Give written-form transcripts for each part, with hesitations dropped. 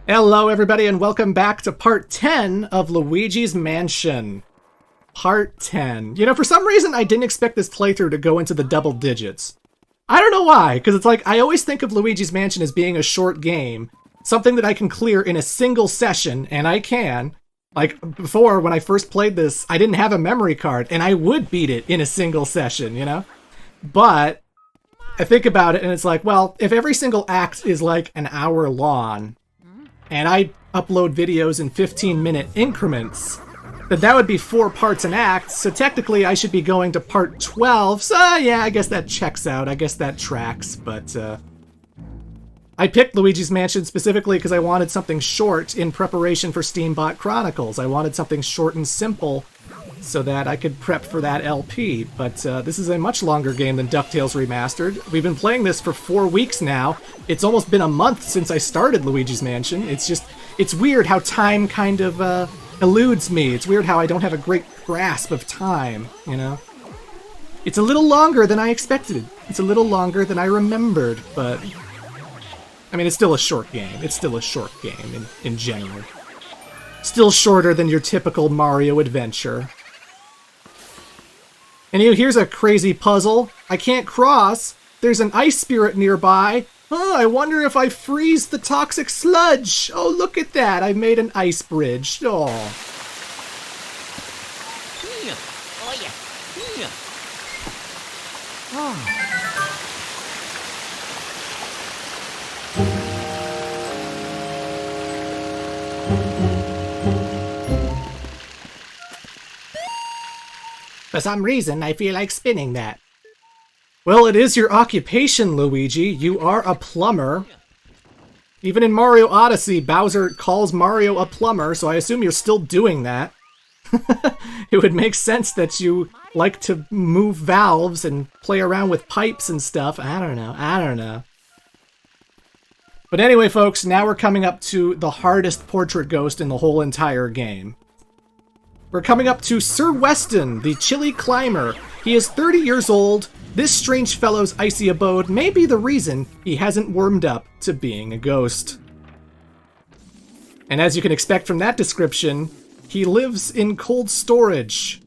Hello everybody and welcome back to part 10 of Luigi's Mansion. Part 10. You know, for some reason I didn't expect this playthrough to go into the double digits. I don't know why, because it's like, I always think of Luigi's Mansion as being a short game. Something that I can clear in a single session, and I can. Like, before, when I first played this, I didn't have a memory card, and I would beat it in a single session, you know? But I think about it, and it's like, well, if every single act is like an hour long, and I upload videos in 15-minute increments, then that would be 4 parts an act, so technically I should be going to part 12, so yeah, I guess that checks out, I guess that tracks, but I picked Luigi's Mansion specifically because I wanted something short in preparation for Steambot Chronicles. I wanted something short and simple so that I could prep for that LP, but this is a much longer game than DuckTales Remastered. We've been playing this for 4 weeks now. It's almost been a month since I started Luigi's Mansion. It's weird how time kind of eludes me. It's weird how I don't have a great grasp of time, you know? It's a little longer than I expected. It's a little longer than I remembered, but I mean, it's still a short game. It's still a short game in general. Still shorter than your typical Mario adventure. And here's a crazy puzzle. I can't cross. There's an ice spirit nearby. Oh, I wonder if I freeze the toxic sludge. Oh, look at that. I made an ice bridge. Oh. For some reason, I feel like spinning that. Well, it is your occupation, Luigi. You are a plumber. Even in Mario Odyssey, Bowser calls Mario a plumber, so I assume you're still doing that. It would make sense that you like to move valves and play around with pipes and stuff. I don't know. But anyway, folks, now we're coming up to the hardest portrait ghost in the whole entire game. We're coming up to Sir Weston, the chilly climber. He is 30 years old. This strange fellow's icy abode may be the reason he hasn't warmed up to being a ghost. And as you can expect from that description, he lives in cold storage.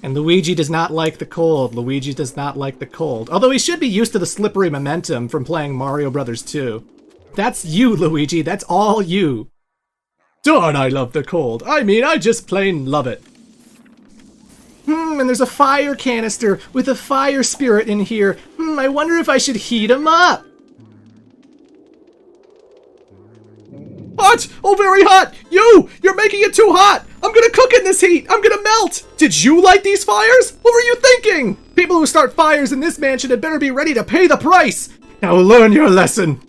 And Luigi does not like the cold. Luigi does not like the cold. Although he should be used to the slippery momentum from playing Mario Brothers 2. That's you, Luigi. That's all you. Darn, I love the cold. I mean, I just plain love it. And there's a fire canister with a fire spirit in here. I wonder if I should heat him up. Hot! Oh, very hot! You're making it too hot! I'm gonna cook in this heat! I'm gonna melt! Did you light these fires? What were you thinking? People who start fires in this mansion had better be ready to pay the price! Now learn your lesson!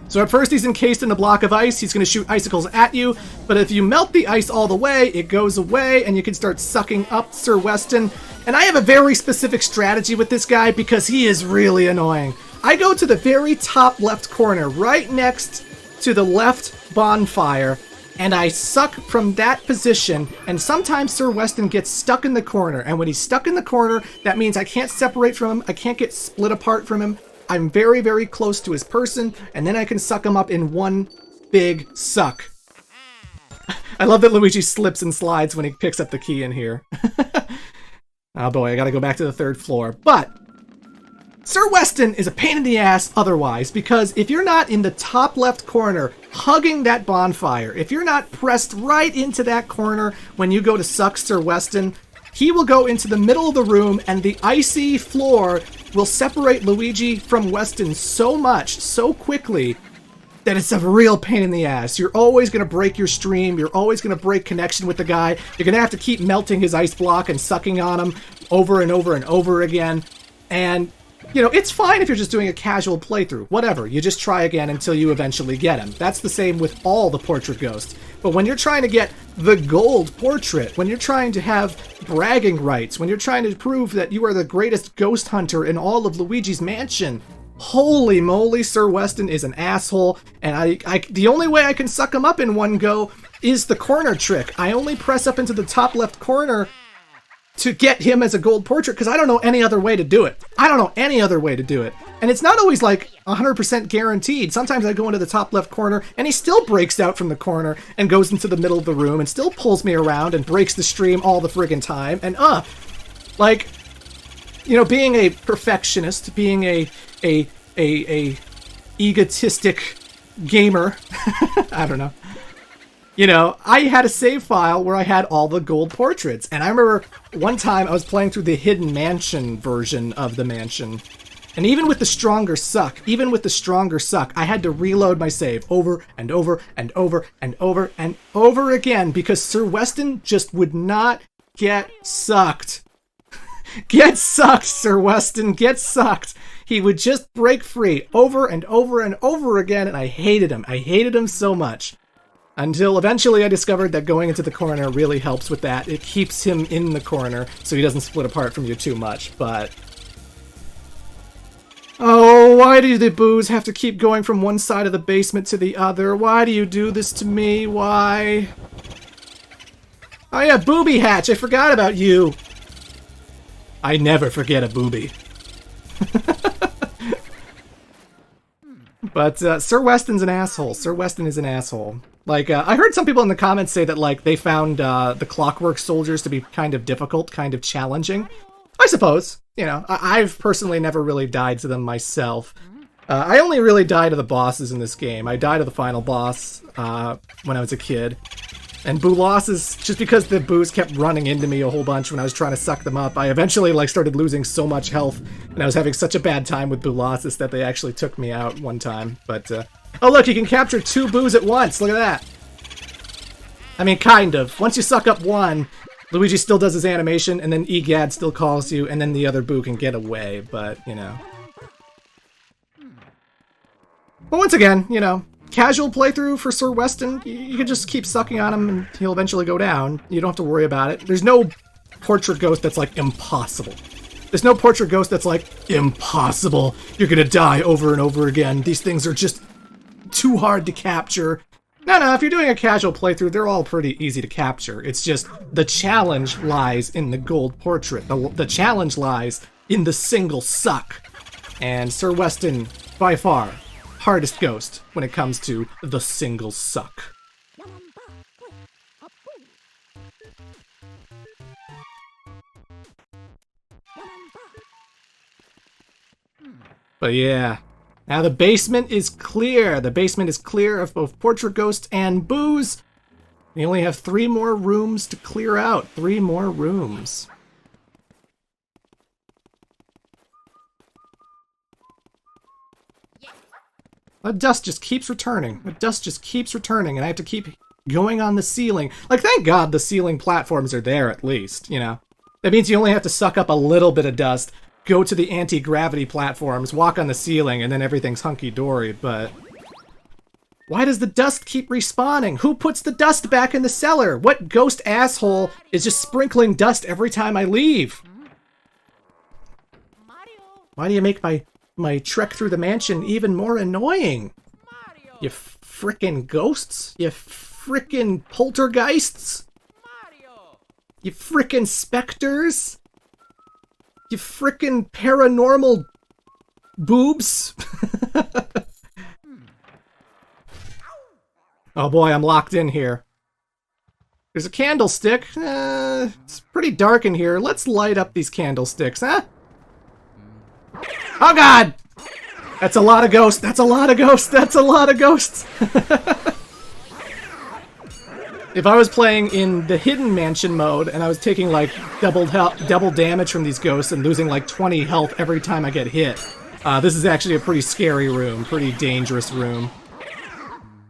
So at first he's encased in a block of ice, he's going to shoot icicles at you, but if you melt the ice all the way, it goes away and you can start sucking up Sir Weston. And I have a very specific strategy with this guy because he is really annoying. I go to the very top left corner, right next to the left bonfire, and I suck from that position, and sometimes Sir Weston gets stuck in the corner, and when he's stuck in the corner, that means I can't separate from him, I can't get split apart from him. I'm very, very close to his person, and then I can suck him up in one big suck. I love that Luigi slips and slides when he picks up the key in here. Oh boy, I gotta go back to the 3rd floor. But Sir Weston is a pain in the ass otherwise, because if you're not in the top left corner hugging that bonfire, if you're not pressed right into that corner when you go to suck Sir Weston, he will go into the middle of the room and the icy floor will separate Luigi from Weston so much, so quickly, that it's a real pain in the ass. You're always going to break your stream. You're always going to break connection with the guy. You're going to have to keep melting his ice block and sucking on him over and over and over again. And, you know, it's fine if you're just doing a casual playthrough. Whatever. You just try again until you eventually get him. That's the same with all the portrait ghosts. But when you're trying to get the gold portrait, when you're trying to have bragging rights, when you're trying to prove that you are the greatest ghost hunter in all of Luigi's Mansion, holy moly, Sir Weston is an asshole, and the only way I can suck him up in one go is the corner trick. I only press up into the top left corner to get him as a gold portrait, because I don't know any other way to do it. I don't know any other way to do it. And it's not always like 100% guaranteed. Sometimes I go into the top left corner and he still breaks out from the corner and goes into the middle of the room and still pulls me around and breaks the stream all the friggin' time. And like, you know, being a perfectionist, being a egotistic gamer, I don't know. You know, I had a save file where I had all the gold portraits. And I remember one time I was playing through the Hidden Mansion version of the mansion. And even with the stronger suck, I had to reload my save over and over and over and over and over again because Sir Weston just would not get sucked. Get sucked, Sir Weston, get sucked. He would just break free over and over and over again, and I hated him. I hated him so much. Until eventually I discovered that going into the corner really helps with that. It keeps him in the corner so he doesn't split apart from you too much, but... Oh, why do the boos have to keep going from one side of the basement to the other? Why do you do this to me? Why? Oh yeah, Booby Hatch, I forgot about you. I never forget a booby. But Sir Weston's an asshole. Sir Weston is an asshole. Like, I heard some people in the comments say that, like, they found the Clockwork Soldiers to be kind of difficult, kind of challenging. I suppose. You know, I've personally never really died to them myself. I only really died to the bosses in this game. I died to the final boss when I was a kid. And boo losses, just because the boos kept running into me a whole bunch when I was trying to suck them up, I eventually, like, started losing so much health, and I was having such a bad time with boo losses that they actually took me out one time. But, oh look, you can capture 2 boos at once! Look at that! I mean, kind of. Once you suck up one, Luigi still does his animation, and then Egad still calls you, and then the other boo can get away, but, you know. But once again, you know, casual playthrough for Sir Weston, you can just keep sucking on him and he'll eventually go down. You don't have to worry about it. There's no portrait ghost that's like impossible. There's no portrait ghost that's like impossible. You're gonna die over and over again. These things are just too hard to capture. No, if you're doing a casual playthrough, they're all pretty easy to capture. It's just the challenge lies in the gold portrait. The challenge lies in the single suck. And Sir Weston, by far, hardest ghost when it comes to the single suck. But yeah, now the basement is clear. The basement is clear of both portrait ghosts and boos. We only have 3 more rooms to clear out. 3 more rooms. The dust just keeps returning. The dust just keeps returning, and I have to keep going on the ceiling. Like, thank God the ceiling platforms are there, at least, you know? That means you only have to suck up a little bit of dust, go to the anti-gravity platforms, walk on the ceiling, and then everything's hunky-dory, but... Why does the dust keep respawning? Who puts the dust back in the cellar? What ghost asshole is just sprinkling dust every time I leave? Why do you make my trek through the mansion even more annoying? You frickin' ghosts? You frickin' poltergeists? You frickin' specters? You frickin' paranormal boobs? Oh boy, I'm locked in here. There's a candlestick. It's pretty dark in here. Let's light up these candlesticks, huh? Oh god! That's a lot of ghosts. That's a lot of ghosts. That's a lot of ghosts. If I was playing in the Hidden Mansion mode and I was taking like double damage from these ghosts and losing like 20 health every time I get hit, this is actually a pretty scary room, pretty dangerous room.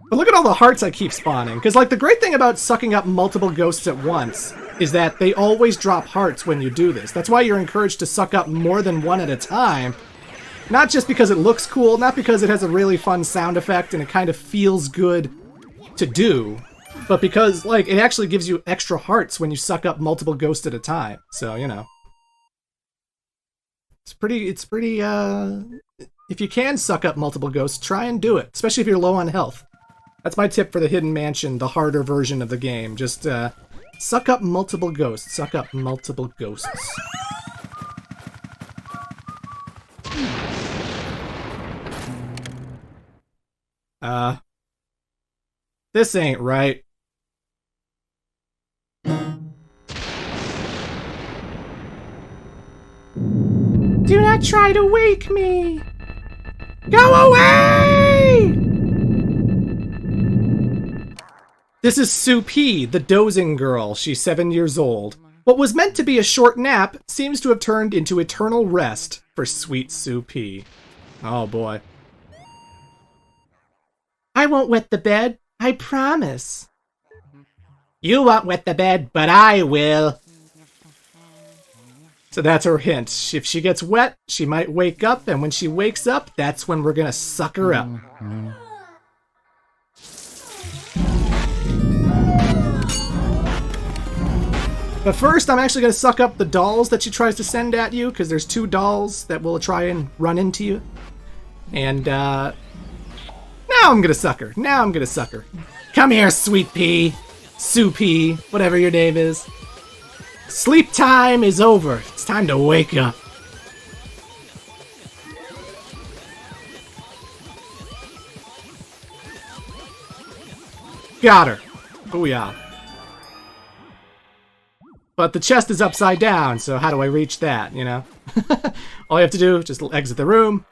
But look at all the hearts I keep spawning, because like the great thing about sucking up multiple ghosts at once is that they always drop hearts when you do this. That's why you're encouraged to suck up more than one at a time. Not just because it looks cool, not because it has a really fun sound effect and it kind of feels good to do, but because, like, it actually gives you extra hearts when you suck up multiple ghosts at a time. So, you know. It's pretty, if you can suck up multiple ghosts, try and do it, especially if you're low on health. That's my tip for the Hidden Mansion, the harder version of the game. Just, Suck up multiple ghosts. Suck up multiple ghosts. This ain't right. Do not try to wake me! Go away! This is Soupy, the dozing girl. She's 7 years old. What was meant to be a short nap seems to have turned into eternal rest for sweet Soupy. Oh boy. I won't wet the bed, I promise. You won't wet the bed, but I will. So that's her hint. If she gets wet, she might wake up, and when she wakes up, that's when we're gonna suck her up. But first, I'm actually gonna suck up the dolls that she tries to send at you, because there's 2 dolls that will try and run into you. And, now I'm gonna suck her. Now I'm gonna suck her. Come here, sweet pea. Soupy, whatever your name is. Sleep time is over. It's time to wake up. Got her. Booyah. But the chest is upside down, so how do I reach that, you know? All you have to do is just exit the room.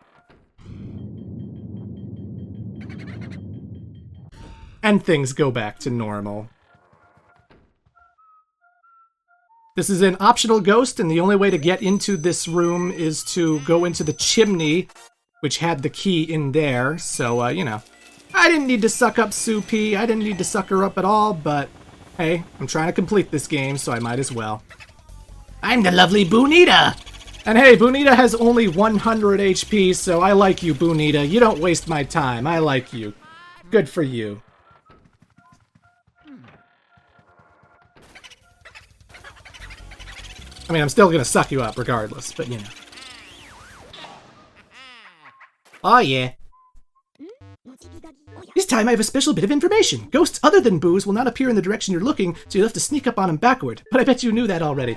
And things go back to normal. This is an optional ghost, and the only way to get into this room is to go into the chimney, which had the key in there. So, you know, I didn't need to suck up Soupy. I didn't need to suck her up at all, but hey, I'm trying to complete this game, so I might as well. I'm the lovely Boonita! And hey, Boonita has only 100 HP, so I like you, Boonita. You don't waste my time. I like you. Good for you. I mean, I'm still gonna suck you up regardless, but you know. Oh yeah. This time I have a special bit of information. Ghosts other than Boos will not appear in the direction you're looking, so you'll have to sneak up on them backward. But I bet you knew that already.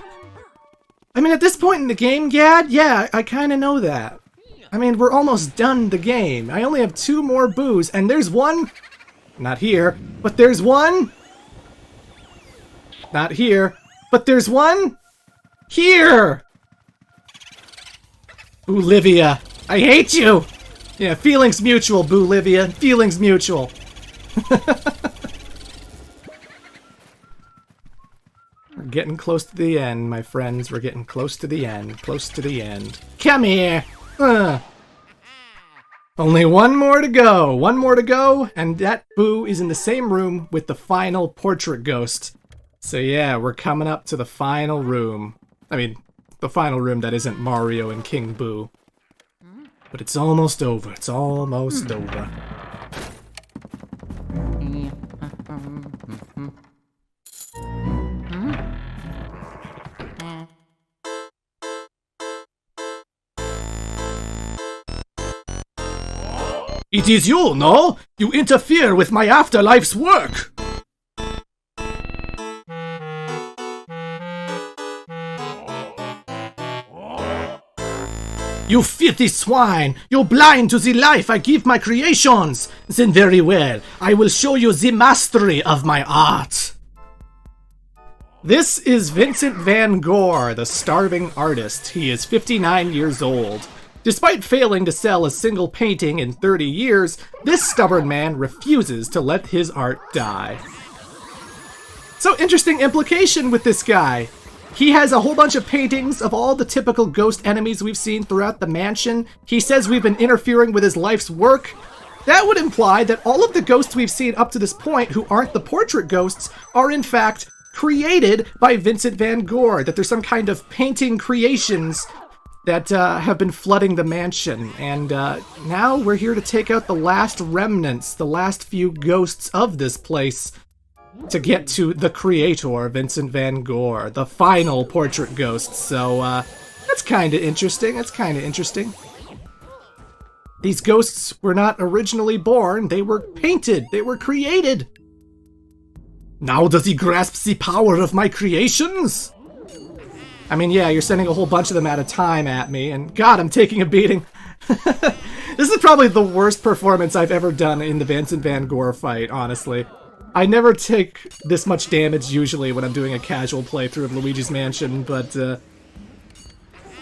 I mean, at this point in the game, Gad, yeah, I kinda know that. I mean, we're almost done the game. I only have 2 more Boos, and there's one... Not here, but there's one... Not here, but there's one... Here! Boolivia, I hate you! Yeah, feelings mutual, Boolivia. Feelings mutual. We're getting close to the end, my friends. We're getting close to the end. Close to the end. Come here! Only 1 more to go. 1 more to go, and that Boo is in the same room with the final portrait ghost. So yeah, we're coming up to the final room. I mean, the final room that isn't Mario and King Boo. But it's almost over. It's almost over. It is you, no? You interfere with my afterlife's work! You filthy swine! You're blind to the life I give my creations! Then very well, I will show you the mastery of my art! This is Vincent van Gogh, the starving artist. He is 59 years old. Despite failing to sell a single painting in 30 years, this stubborn man refuses to let his art die. So interesting implication with this guy. He has a whole bunch of paintings of all the typical ghost enemies we've seen throughout the mansion. He says we've been interfering with his life's work. That would imply that all of the ghosts we've seen up to this point who aren't the portrait ghosts are in fact created by Vincent van Gogh, that there's some kind of painting creations that have been flooding the mansion. And now we're here to take out the last remnants, the last few ghosts of this place, to get to the creator, Vincent van Gogh, the final portrait ghost. So that's kind of interesting. That's kind of interesting. These ghosts were not originally born. They were painted. They were created. Now does he grasp the power of my creations? I mean, yeah, you're sending a whole bunch of them at a time at me, and God, I'm taking a beating. This is probably the worst performance I've ever done in the Vincent Van Gogh fight, honestly. I never take this much damage usually when I'm doing a casual playthrough of Luigi's Mansion, but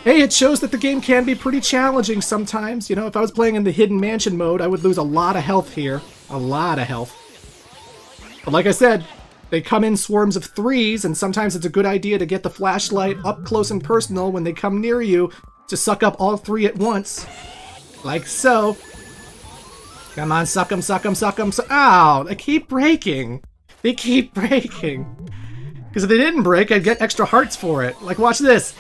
hey, it shows that the game can be pretty challenging sometimes. You know, if I was playing in the Hidden Mansion mode, I would lose a lot of health here. A lot of health. But like I said, they come in swarms of 3s, and sometimes it's a good idea to get the flashlight up close and personal when they come near you to suck up all 3 at once. Like so. Come on, suck them, suck them, suck them. Ow! They keep breaking. They keep breaking. Because if they didn't break, I'd get extra hearts for it. Like, watch this.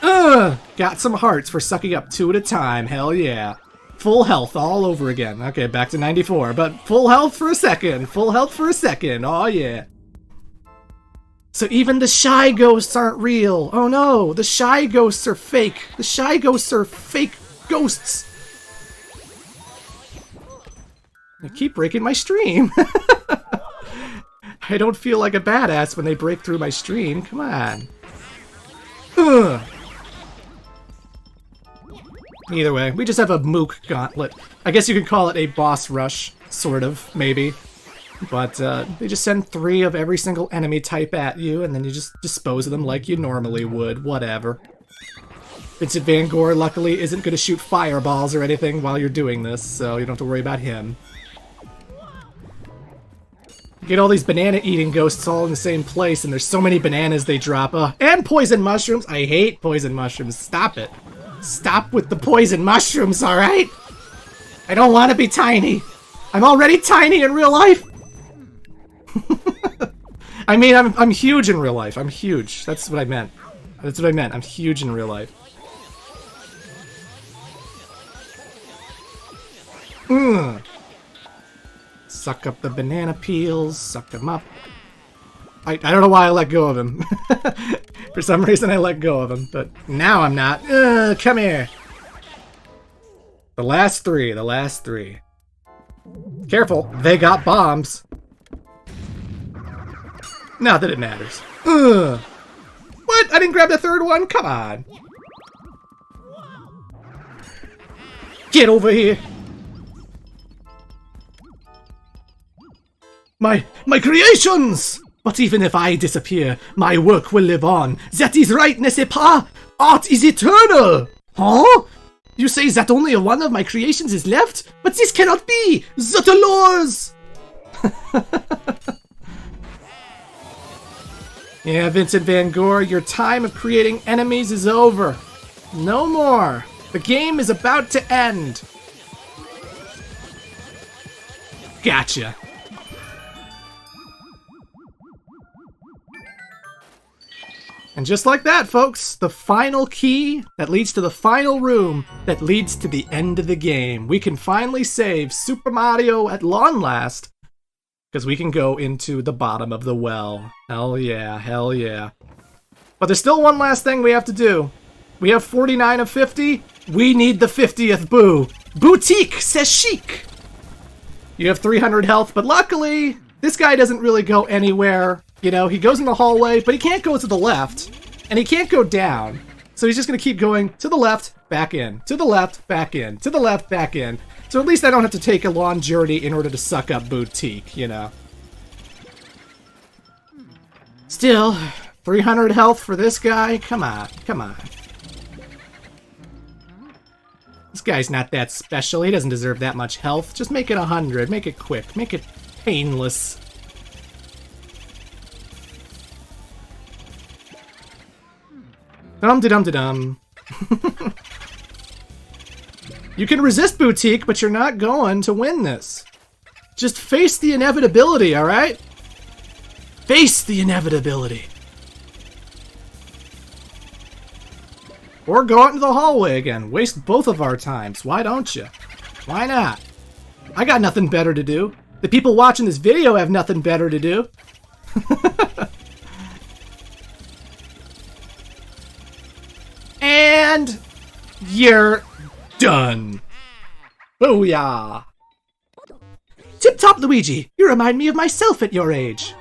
Got some hearts for sucking up 2 at a time. Hell yeah. Full health all over again. Okay, back to 94. But full health for a second. Full health for a second. Oh yeah. So even the shy ghosts aren't real. Oh no, the shy ghosts are fake. The shy ghosts are fake ghosts. They keep breaking my stream. I don't feel like a badass when they break through my stream. Come on. Ugh. Either way, we just have a mook gauntlet. I guess you could call it a boss rush, sort of, maybe. But they just send 3 of every single enemy type at you, and then you just dispose of them like you normally would. Whatever. Vincent Van Gogh, luckily, isn't going to shoot fireballs or anything while you're doing this, so you don't have to worry about him. You get all these banana-eating ghosts all in the same place, and there's so many bananas they drop. And poison mushrooms! I hate poison mushrooms. Stop it. Stop with the poison mushrooms, alright? I don't want to be tiny. I'm already tiny in real life. I mean, I'm huge in real life. I'm huge. That's what I meant. That's what I meant. I'm huge in real life. Suck up the banana peels. Suck them up. I don't know why I let go of him. For some reason I let go of him, but now I'm not. Come here. The last 3, the last 3. Careful, they got bombs. Not that it matters. What? I didn't grab the 3rd one? Come on. Get over here. My creations! But even if I disappear, my work will live on. That is right, n'est-ce pas? Art is eternal! Huh? You say that only one of my creations is left? But this cannot be! The laws! Yeah, Vincent Van Gogh, your time of creating enemies is over. No more. The game is about to end. Gotcha. And just like that, folks, the final key that leads to the final room that leads to the end of the game. We can finally save Super Mario at long last, because we can go into the bottom of the well. Hell yeah, hell yeah. But there's still one last thing we have to do. We have 49 of 50. We need the 50th boo. Boutique, c'est chic. You have 300 health, but luckily, this guy doesn't really go anywhere. You know, he goes in the hallway, but he can't go to the left, and he can't go down. So he's just going to keep going to the left, back in, to the left, back in, to the left, back in. So at least I don't have to take a long journey in order to suck up Boutique, you know. Still, 300 health for this guy? Come on, come on. This guy's not that special. He doesn't deserve that much health. Just make it 100. Make it quick. Make it painless. Dum-de-dum-de-dum. You can resist Boutique, but you're not going to win this. Just face the inevitability, alright? Face the inevitability. Or go out into the hallway again. Waste both of our times. Why don't you? Why not? I got nothing better to do. The people watching this video have nothing better to do. And you're done. Booyah! Tip-top, Luigi! You remind me of myself at your age.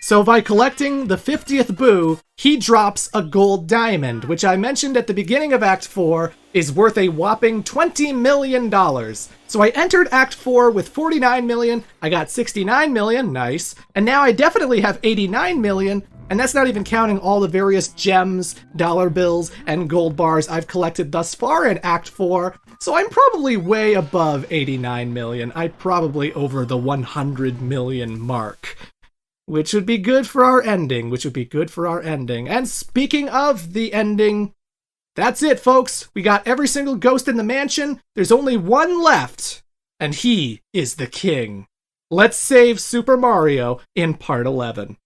So by collecting the 50th Boo, he drops a gold diamond, which I mentioned at the beginning of Act 4 is worth a whopping $20 million. So I entered Act 4 with 49 million, I got 69 million, nice, and now I definitely have 89 million, and that's not even counting all the various gems, dollar bills, and gold bars I've collected thus far in Act 4, so I'm probably way above 89 million. I'm probably over the 100 million mark. Which would be good for our ending, And speaking of the ending, that's it, folks. We got every single ghost in the mansion. There's only one left, and he is the king. Let's save Super Mario in Part 11.